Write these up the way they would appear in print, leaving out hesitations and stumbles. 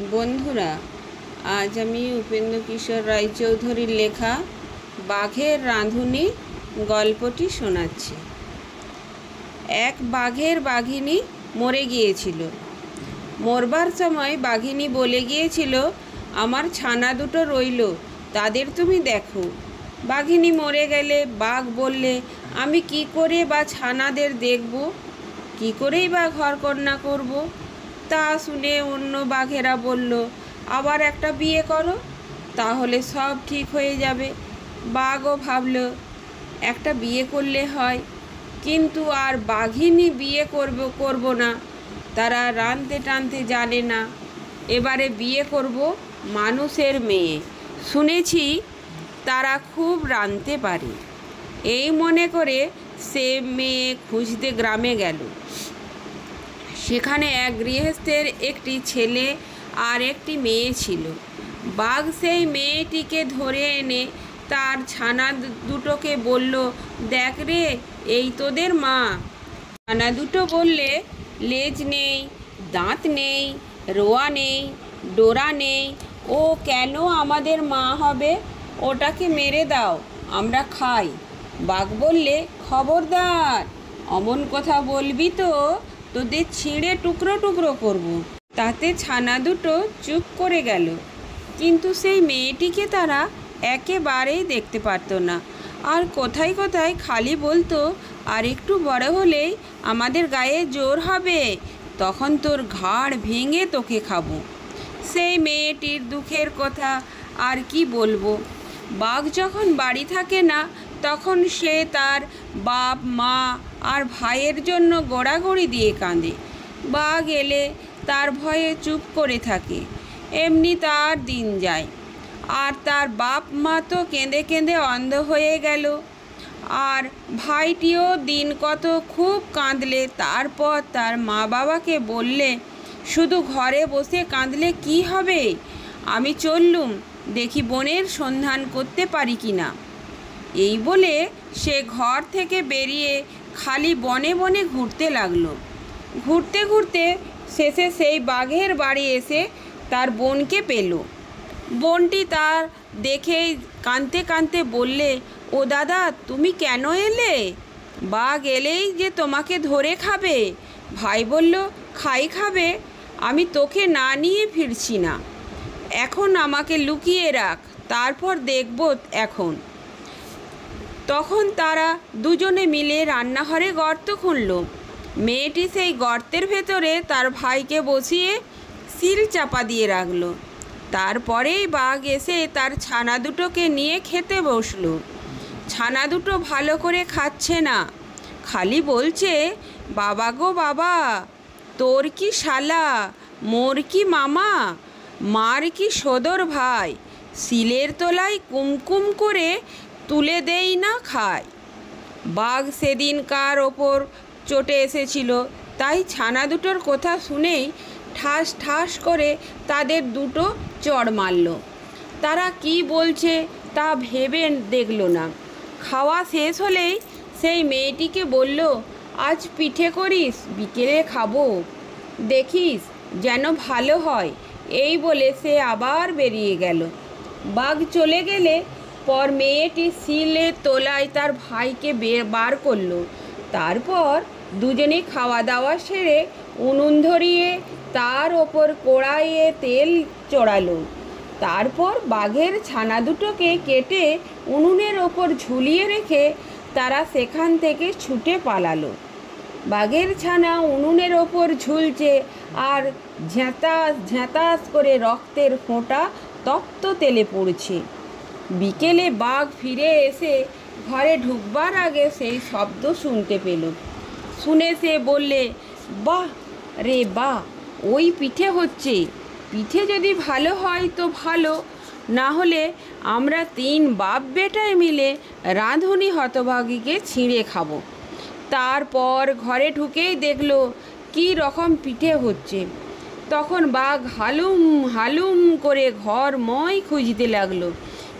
বন্ধুরা, আজ আমি উপেন্দ্র কিশোর রায়চৌধুরীর লেখা বাঘের রাঁধুনি গল্পটি শোনাচ্ছি। এক বাঘের বাঘিনী মরে গিয়েছিল। মরবার সময় বাঘিনী বলে গিয়েছিল, আমার ছানা দুটো রইল, তাদের তুমি দেখো। বাঘিনী মরে গেলে বাঘ বললে, আমি কি করে বা ছানাদের দেখব, কি করেই বা ঘরকন্না করব। তা শুনে অন্য বাঘেরা বলল, আবার একটা বিয়ে করো, তাহলে সব ঠিক হয়ে যাবে। বাঘও ভাবল একটা বিয়ে করলে হয়, কিন্তু আর বাঘিনী বিয়ে করব না, তারা রাঁধতে টানতে জানে না। এবারে বিয়ে করব মানুষের মেয়ে, শুনেছি তারা খুব রাঁধতে পারে। এই মনে করে সে মেয়ে খুঁজতে গ্রামে গেল। সেখানে এক গৃহস্থের একটি ছেলে আর একটি মেয়ে ছিল। বাঘ সেই মেয়েটিকে ধরে এনে তার ছানা দুটোকে বলল, দেখ রে, এই তোদের মা। ছানা দুটো বললে, লেজ নেই, দাঁত নেই, রোয়া নেই, ডোরা নেই, ও কেন আমাদের মা হবে? ওটাকে মেরে দাও, আমরা খাই। বাঘ বললে, খবরদার, অমন কথা বলবি তো তোদের ছিঁড়ে টুকরো টুকরো করব। তাতে ছানা দুটো চুপ করে গেল। কিন্তু সেই মেয়েটিকে তারা একেবারেই দেখতে পারত না। আর কোথায় কোথায় খালি বলতো, আর একটু বড় হলেই আমাদের গায়ে জোর হবে, তখন তোর ঘাড় ভেঙে তোকে খাবো। সেই মেয়েটির দুঃখের কথা আর কি বলবো। বাঘ যখন বাড়ি থাকে না, তখন সে তার বাপ মা আর ভাইয়ের জন্য গড়াগড়ি দিয়ে কাঁদে। বাঘ এলে তার ভয়ে চুপ করে থাকে। এমনি তার দিন যায়। আর তার বাপ মা তো কেঁদে কেঁদে অন্ধ হয়ে গেল। আর ভাইটিও দিন কত খুব কাঁদলে তারপর তার মা বাবাকে বললে, শুধু ঘরে বসে কাঁদলে কি হবে, আমি চললুম, দেখি বনের সন্ধান করতে পারি কি না। এই বলে সে ঘর থেকে বেরিয়ে খালি বনে বনে ঘুরতে লাগলো। ঘুরতে ঘুরতে শেষে সেই বাঘের বাড়ি এসে তার বোনকে পেল। বোনটি তার দেখেই কাঁদতে কাঁদতে বললে, ও দাদা, তুমি কেন এলে? বাঘ এলেই যে তোমাকে ধরে খাবে। ভাই বলল, খাবে, আমি তোকে না নিয়ে ফিরছি না, এখন আমাকে লুকিয়ে রাখ, তারপর দেখব এখন। তখন তারা দুজনে মিলে রান্নাঘরে গর্ত খুঁড়ল। মেয়েটি সেই গর্তের ভেতরে তার ভাইকে বসিয়ে শিল চাপা দিয়ে রাখল। তারপরেই বাঘ এসে তার ছানা দুটোকে নিয়ে খেতে বসলো। ছানা দুটো ভালো করে খাচ্ছে না, খালি বলছে, বাবা গো বাবা, তোর কি শালা, মোর কি মামা, মার কি সদর ভাই, শিলের তলায় কুমকুম করে তুলে দেই না খায়। বাঘ সেদিন কার ওপর চটে এসেছিল, তাই ছানা দুটোর কথা শুনেই ঠাস ঠাস করে তাদের দুটো চড় মারল। তারা কি বলছে তা ভেবে দেখল না। খাওয়া শেষ হলেই সেই মেয়েটিকে বলল, আজ পিঠে করিস, বিকেলে খাবো, দেখিস যেন ভালো হয়। এই বলে সে আবার বেরিয়ে গেল। বাঘ চলে গেলে পর মেয়েটি শিলের তোলায় তার ভাইকে বার করলো। তারপর দুজনে খাওয়া দাওয়া সেরে উনুন ধরিয়ে তার ওপর কড়াইয়ে তেল চড়ালো। তারপর বাঘের ছানা দুটোকে কেটে উনুনের ওপর ঝুলিয়ে রেখে তারা সেখান থেকে ছুটে পালালো। বাঘের ছানা উনুনের ওপর ঝুলছে আর ঝ্যাঁতাস ঝ্যাঁতাস করে রক্তের ফোঁটা তপ্ত তেলে পড়ছে। বিকেলে বাঘ ফিরে এসে ঘরে ঢুকবার আগে সেই শব্দ শুনতে পেল। শুনে সে বললে, বাহ রে বাহ, ওই পিঠে হচ্ছে। পিঠে যদি ভালো হয় তো ভালো, না হলে আমরা তিন বাপ বেটায় মিলে রাঁধুনি হতভাগীকে ছিঁড়ে খাবো। তারপর ঘরে ঢুকেই দেখলো কি রকম পিঠে হচ্ছে। তখন বাঘ হালুম হালুম করে ঘরময় খুঁজতে লাগলো,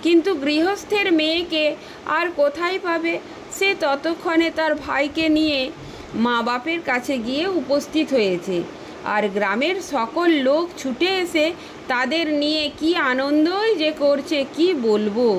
কিন্তু গৃহস্থের মেয়েকে আর কোথায় পাবে। সে ততক্ষণে তার ভাইকে নিয়ে মা বাপের কাছে গিয়ে উপস্থিত হয়েছে। আর গ্রামের সকল লোক ছুটে এসে তাদের নিয়ে কি আনন্দই যে করছে কি বলবো।